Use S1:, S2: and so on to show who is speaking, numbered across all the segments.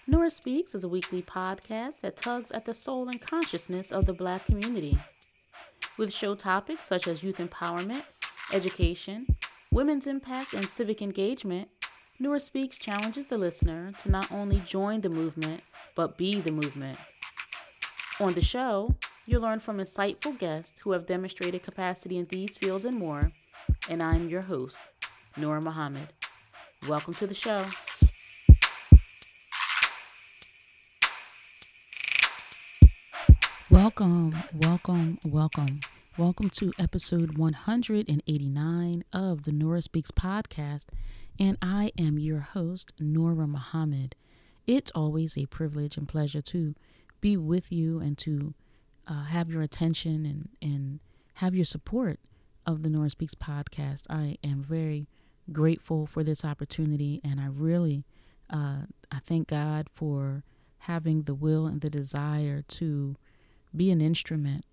S1: Nora Speaks is a weekly podcast that tugs at the soul and consciousness of the Black community. With show topics such as youth empowerment, education, women's impact, and civic engagement, Nora Speaks challenges the listener to not only join the movement, but be the movement. On the show, you'll learn from insightful guests who have demonstrated capacity in these fields and more, and I'm your host, Nora Muhammad. Welcome to the show. Welcome. Welcome to episode 189 of the Nora Speaks podcast, and I am your host, Nora Muhammad. It's always a privilege and pleasure to be with you and to have your attention and have your support of the Nora Speaks podcast. I am very grateful for this opportunity, and I thank God for having the will and the desire to be an instrument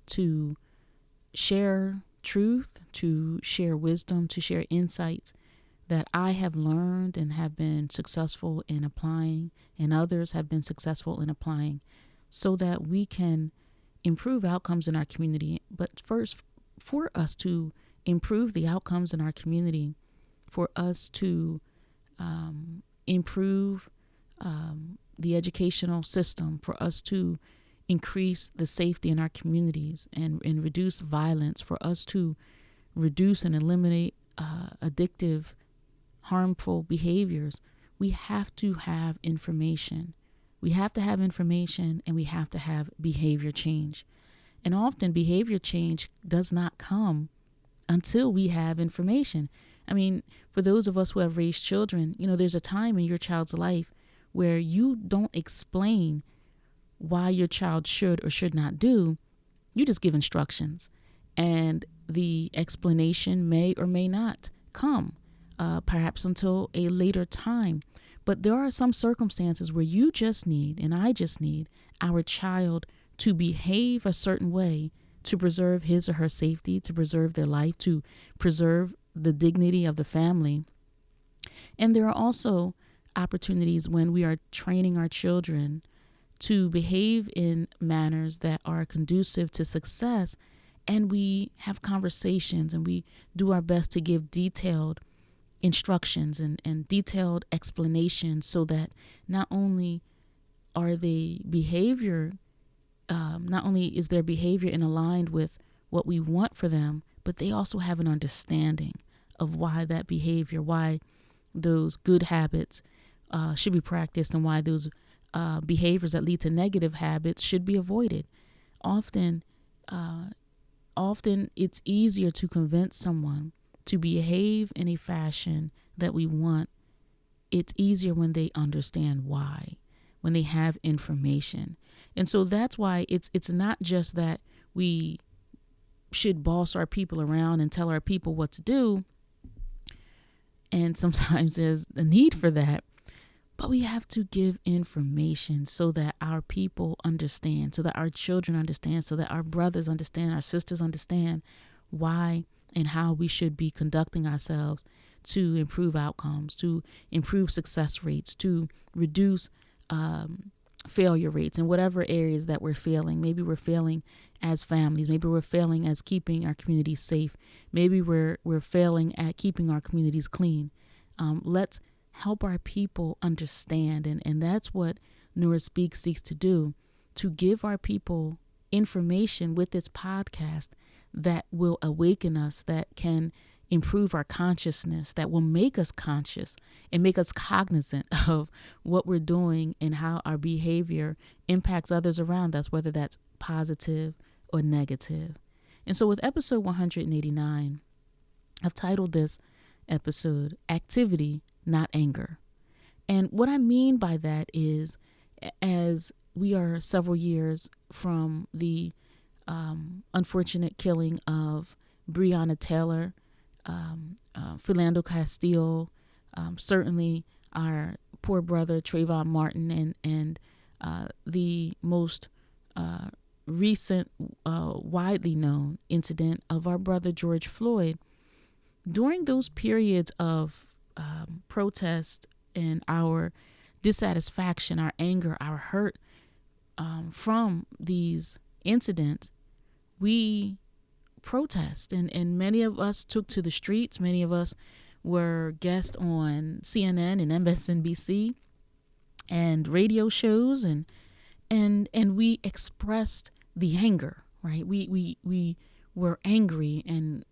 S1: to share truth, to share wisdom, to share insights that I have learned and have been successful in applying, and others have been successful in applying, so that we can improve outcomes in our community. But first, for us to improve the outcomes in our community, for us to improve the educational system, for us to increase the safety in our communities and reduce violence, for us to reduce and eliminate addictive, harmful behaviors, we have to have information. We have to have information, and we have to have behavior change. And often behavior change does not come until we have information. I mean, for those of us who have raised children, there's a time in your child's life where you don't explain why your child should or should not do. You just give instructions, and the explanation may or may not come, perhaps until a later time. But there are some circumstances where you just need, and I just need, our child to behave a certain way to preserve his or her safety, to preserve their life, to preserve the dignity of the family. And there are also opportunities when we are training our children to behave in manners that are conducive to success, and we have conversations and we do our best to give detailed instructions and detailed explanations, so that not only are they behavior, not only is their behavior in aligned with what we want for them, but they also have an understanding of why that behavior, why those good habits should be practiced, and why those behaviors that lead to negative habits should be avoided. Often it's easier to convince someone to behave in a fashion that we want. It's easier when they understand why, when they have information. And so that's why it's not just that we should boss our people around and tell our people what to do. And sometimes there's a need for that. But we have to give information so that our people understand, so that our children understand, so that our brothers understand, our sisters understand why and how we should be conducting ourselves to improve outcomes, to improve success rates, to reduce failure rates in whatever areas that we're failing. Maybe we're failing as families. Maybe we're failing as keeping our communities safe. Maybe we're failing at keeping our communities clean. Let's help our people understand. And that's what Nora Speaks seeks to do, to give our people information with this podcast that will awaken us, that can improve our consciousness, that will make us conscious and make us cognizant of what we're doing and how our behavior impacts others around us, whether that's positive or negative. And so with episode 189, I've titled this episode Activity, Not Anger. And what I mean by that is, as we are several years from the unfortunate killing of Breonna Taylor, Philando Castile, certainly our poor brother Trayvon Martin, and the most recent, widely known incident of our brother George Floyd. During those periods of protest and our dissatisfaction, our anger, our hurt from these incidents, we protest. And many of us took to the streets. Many of us were guests on CNN and MSNBC and radio shows, and we expressed the anger, right? We were angry, and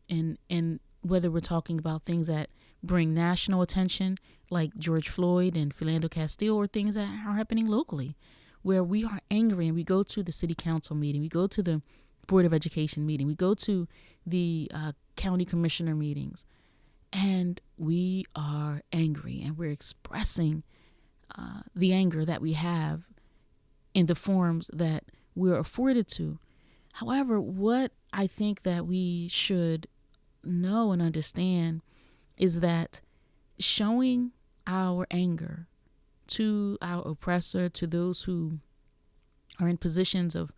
S1: whether we're talking about things that bring national attention, like George Floyd and Philando Castile, or things that are happening locally, where we are angry and we go to the city council meeting, we go to the Board of Education meeting, we go to the county commissioner meetings, and we are angry and we're expressing the anger that we have in the forms that we're afforded to. However, what I think that we should know and understand is that showing our anger to our oppressor, to those who are in positions of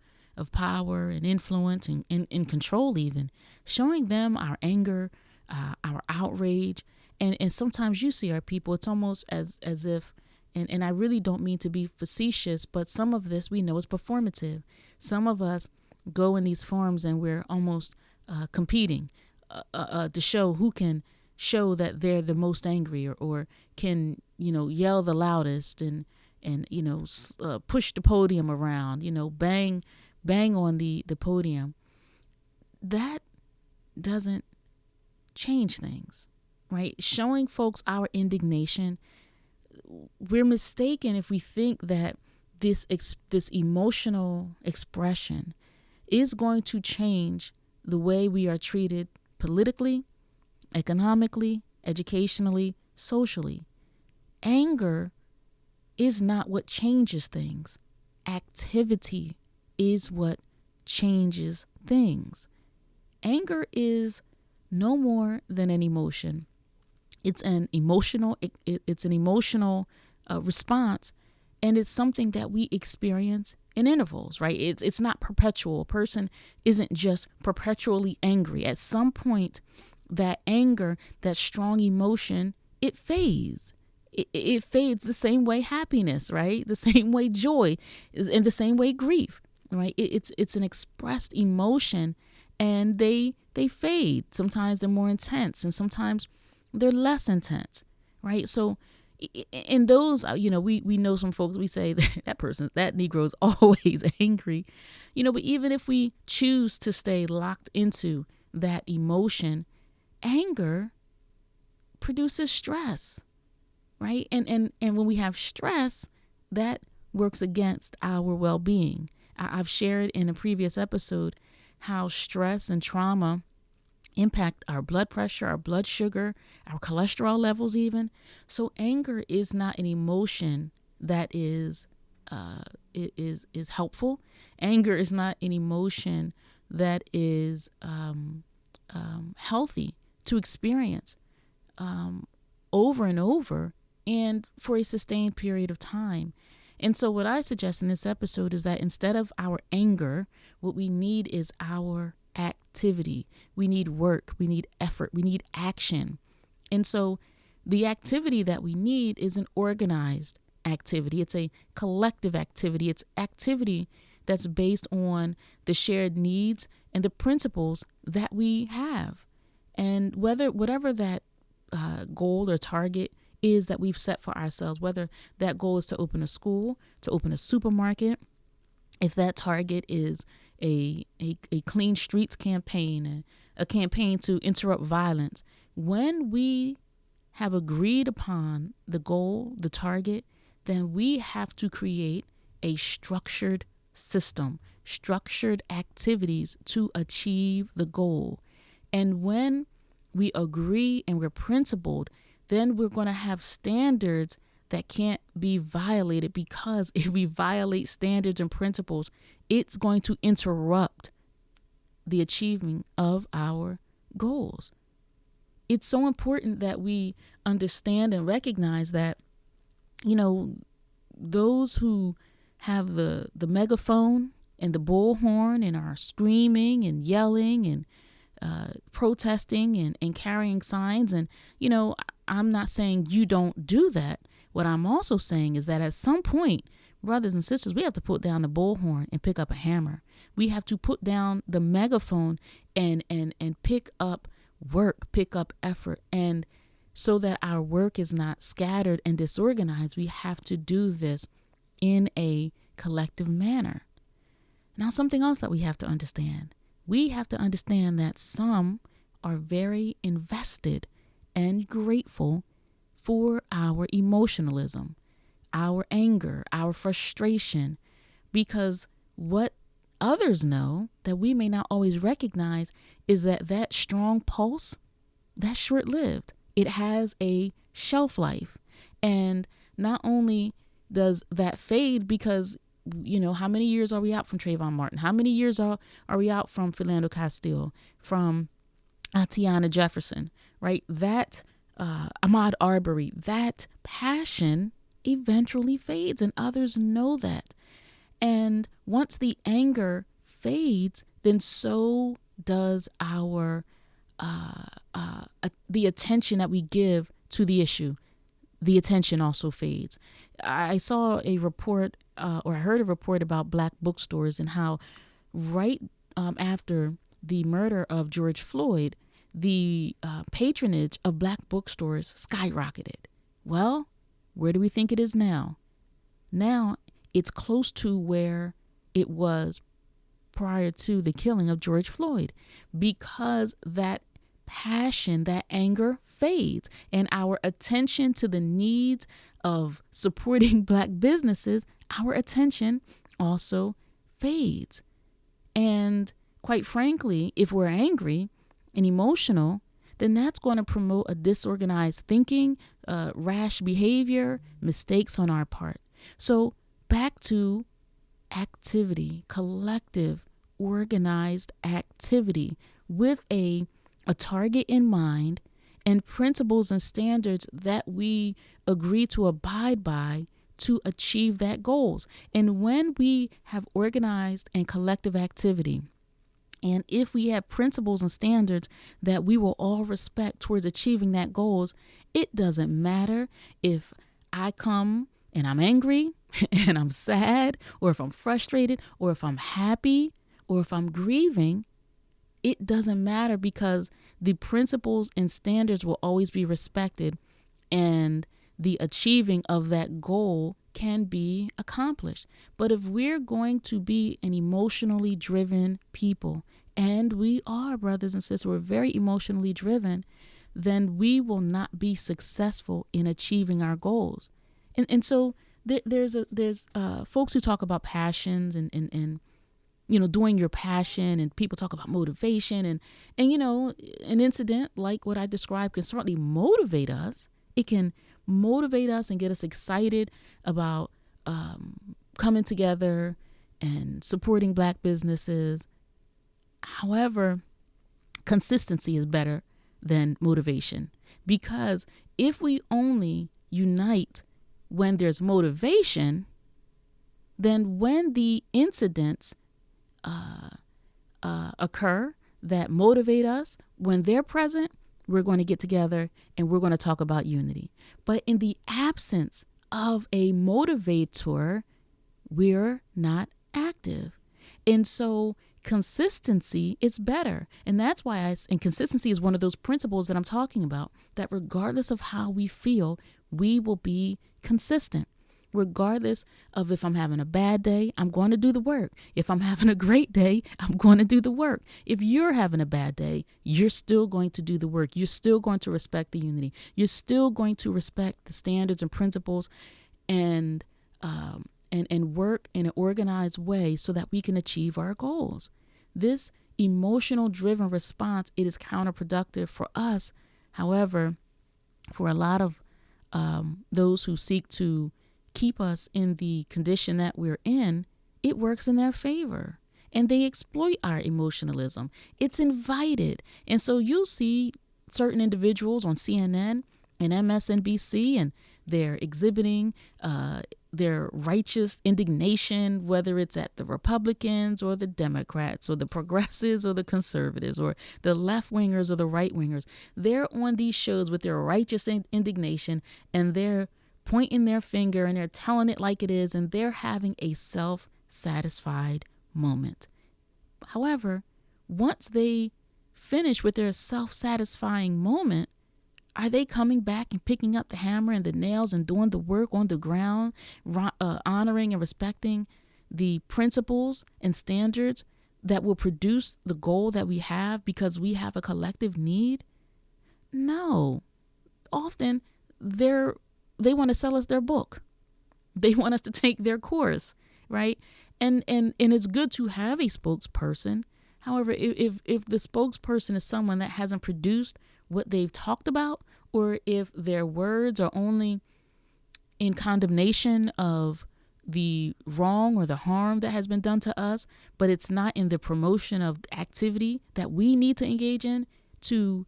S1: power and influence and control, even showing them our anger, our outrage, and sometimes you see our people, it's almost as if, and I really don't mean to be facetious, but some of this we know is performative. Some of us go in these forums and we're almost competing to show who can show that they're the most angry, or can, yell the loudest, and push the podium around, bang on the podium. That doesn't change things, right? Showing folks our indignation, we're mistaken if we think that this emotional expression is going to change the way we are treated politically, economically, educationally, socially. Anger is not what changes things. Activity is what changes things. Anger is no more than an emotion. It's an emotional response, and it's something that we experience in intervals, right? It's not perpetual. A person isn't just perpetually angry. At some point, that anger, that strong emotion, it fades. It fades the same way happiness, right? The same way joy is, and the same way grief, right? It's an expressed emotion, and they fade. Sometimes they're more intense, and sometimes they're less intense, right? So in those, we know some folks, we say that Negro is always angry, but even if we choose to stay locked into that emotion, anger produces stress, right? And when we have stress, that works against our well-being. I've shared in a previous episode how stress and trauma impact our blood pressure, our blood sugar, our cholesterol levels even. So anger is not an emotion that is helpful. Anger is not an emotion that is healthy to experience over and over and for a sustained period of time. And so what I suggest in this episode is that instead of our anger, what we need is our activity. We need work. We need effort. We need action. And so the activity that we need is an organized activity. It's a collective activity. It's activity that's based on the shared needs and the principles that we have. And whatever that goal or target is that we've set for ourselves, whether that goal is to open a school, to open a supermarket, if that target is a clean streets campaign, a campaign to interrupt violence, when we have agreed upon the goal, the target, then we have to create a structured system, structured activities to achieve the goal. And when we agree and we're principled, then we're going to have standards that can't be violated, because if we violate standards and principles, it's going to interrupt the achievement of our goals. It's so important that we understand and recognize that, those who have the megaphone and the bullhorn and are screaming and yelling and protesting and carrying signs. And, I'm not saying you don't do that. What I'm also saying is that at some point, brothers and sisters, we have to put down the bullhorn and pick up a hammer. We have to put down the megaphone and pick up work, pick up effort. And so that our work is not scattered and disorganized, we have to do this in a collective manner. Now, something else that we have to understand. We have to understand that some are very invested and grateful for our emotionalism, our anger, our frustration, because what others know that we may not always recognize is that that strong pulse, that's short-lived. It has a shelf life. And not only does that fade because, how many years are we out from Trayvon Martin? How many years are we out from Philando Castile, from Tiana Jefferson, right? That Ahmaud Arbery, that passion eventually fades, and others know that. And once the anger fades, then so does our the attention that we give to the issue. The attention also fades. I saw a report, or I heard a report about black bookstores and how right after the murder of George Floyd, the patronage of black bookstores skyrocketed. Well, where do we think it is now? Now it's close to where it was prior to the killing of George Floyd, because that passion, that anger fades, and our attention to the needs of supporting black businesses, our attention also fades. And quite frankly, if we're angry and emotional, then that's going to promote a disorganized thinking, rash behavior, mistakes on our part. So back to activity, collective, organized activity with a target in mind and principles and standards that we agree to abide by to achieve that goals. And when we have organized and collective activity, and if we have principles and standards that we will all respect towards achieving that goals, it doesn't matter if I come and I'm angry and I'm sad, or if I'm frustrated, or if I'm happy, or if I'm grieving. It doesn't matter, because the principles and standards will always be respected, and the achieving of that goal can be accomplished. But if we're going to be an emotionally driven people, and we are, brothers and sisters, we're very emotionally driven, then we will not be successful in achieving our goals. And so there's folks who talk about passions and doing your passion, and people talk about motivation, and an incident like what I described can certainly motivate us. It can motivate us and get us excited about coming together and supporting black businesses. However, consistency is better than motivation, because if we only unite when there's motivation, then when the incidents occur that motivate us, when they're present, we're going to get together and we're going to talk about unity. But in the absence of a motivator, we're not active. And so consistency is better. And that's why and consistency is one of those principles that I'm talking about, that regardless of how we feel, we will be consistent. Regardless of if I'm having a bad day, I'm going to do the work. If I'm having a great day, I'm going to do the work. If you're having a bad day, you're still going to do the work. You're still going to respect the unity. You're still going to respect the standards and principles and work in an organized way so that we can achieve our goals. This emotional driven response, it is counterproductive for us. However, for a lot of those who seek to keep us in the condition that we're in, it works in their favor. And they exploit our emotionalism. It's invited. And so you'll see certain individuals on CNN and MSNBC, and they're exhibiting their righteous indignation, whether it's at the Republicans or the Democrats or the progressives or the conservatives or the left-wingers or the right-wingers. They're on these shows with their righteous indignation, and they're pointing their finger and they're telling it like it is, and they're having a self-satisfied moment. However, once they finish with their self-satisfying moment, are they coming back and picking up the hammer and the nails and doing the work on the ground, honoring and respecting the principles and standards that will produce the goal that we have because we have a collective need? No. Often they want to sell us their book. They want us to take their course, right? And it's good to have a spokesperson. However, if the spokesperson is someone that hasn't produced what they've talked about, or if their words are only in condemnation of the wrong or the harm that has been done to us, but it's not in the promotion of activity that we need to engage in to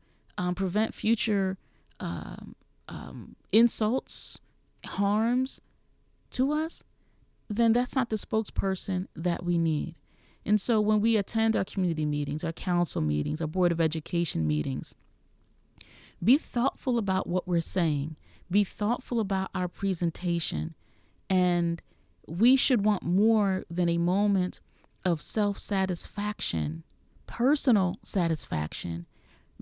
S1: prevent future insults, harms to us, then that's not the spokesperson that we need. And so when we attend our community meetings, our council meetings, our Board of Education meetings, be thoughtful about what we're saying. Be thoughtful about our presentation. And we should want more than a moment of self-satisfaction, personal satisfaction,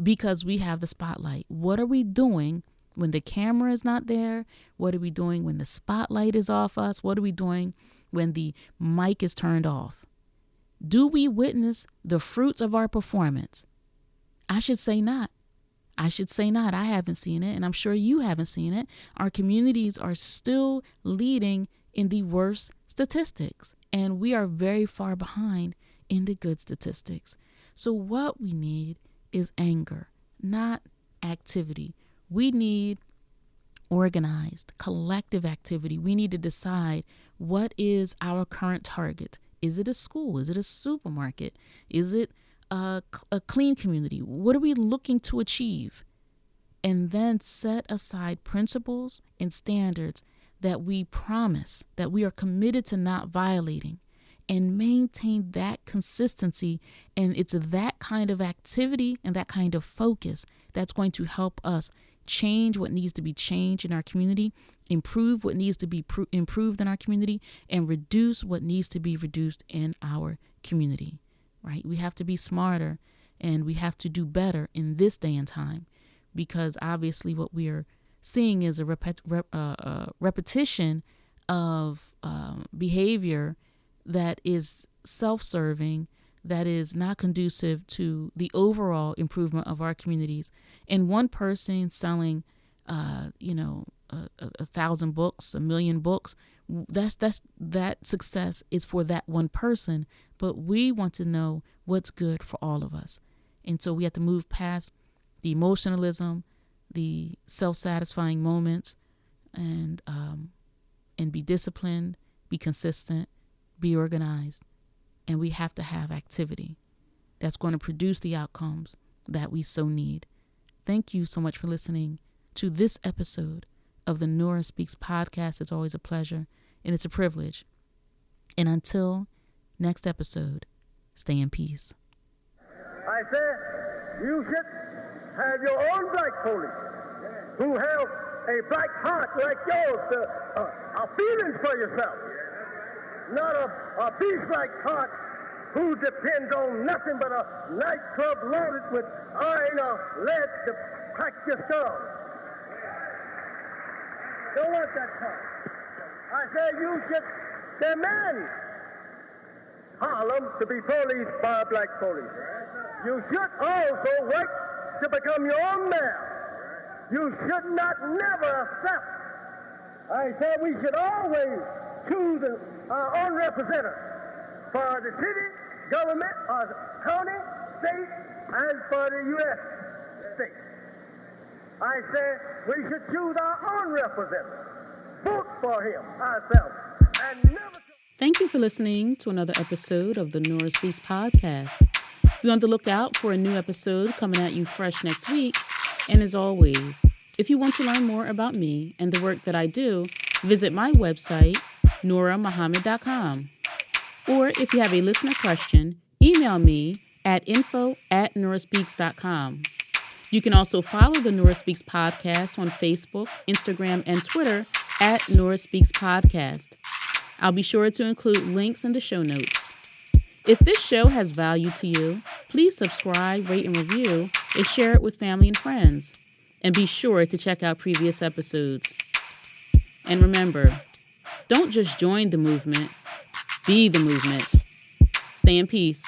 S1: because we have the spotlight. What are we doing when the camera is not there? What are we doing when the spotlight is off us? What are we doing when the mic is turned off? Do we witness the fruits of our performance? I should say not. I haven't seen it, and I'm sure you haven't seen it. Our communities are still leading in the worst statistics, and we are very far behind in the good statistics. So what we need is anger, not activity. We need organized, collective activity. We need to decide what is our current target. Is it a school? Is it a supermarket? Is it a clean community? What are we looking to achieve? And then set aside principles and standards that we promise, that we are committed to not violating, and maintain that consistency. And it's that kind of activity and that kind of focus that's going to help us change what needs to be changed in our community, improve what needs to be improved in our community, and reduce what needs to be reduced in our community, right? We have to be smarter and we have to do better in this day and time, because obviously what we are seeing is a repetition of behavior that is self-serving, that is not conducive to the overall improvement of our communities. And one person selling, 1,000 books, 1 million books, that success is for that one person. But we want to know what's good for all of us. And so we have to move past the emotionalism, the self-satisfying moments, and be disciplined, be consistent, be organized. And we have to have activity that's going to produce the outcomes that we so need. Thank you so much for listening to this episode of the Nora Speaks podcast. It's always a pleasure and it's a privilege. And until next episode, stay in peace.
S2: I said, you should have your own black police who have a black heart like yours, a feelings for yourself. Not a beast-like heart who depends on nothing but a nightclub loaded with iron or lead to crack your skull. Don't want that heart. I say you should demand Harlem to be policed by a black police. You should also wait to become your own mayor. You should not never accept. I say we should always choose our own representative for the city, government, or county, state, and for the U.S. state. I say we should choose our own representative. Vote for him ourselves. And never.
S1: Thank you for listening to another episode of the Nora Speaks podcast. Be on the lookout for a new episode coming at you fresh next week. And as always, if you want to learn more about me and the work that I do, visit my website, norahmuhammad.com. Or if you have a listener question, email me at info@norahspeaks.com. You can also follow the Nora Speaks podcast on Facebook, Instagram, and Twitter at Nora Speaks Podcast. I'll be sure to include links in the show notes. If this show has value to you, please subscribe, rate, and review, and share it with family and friends. And be sure to check out previous episodes. And remember, don't just join the movement, be the movement. Stay in peace.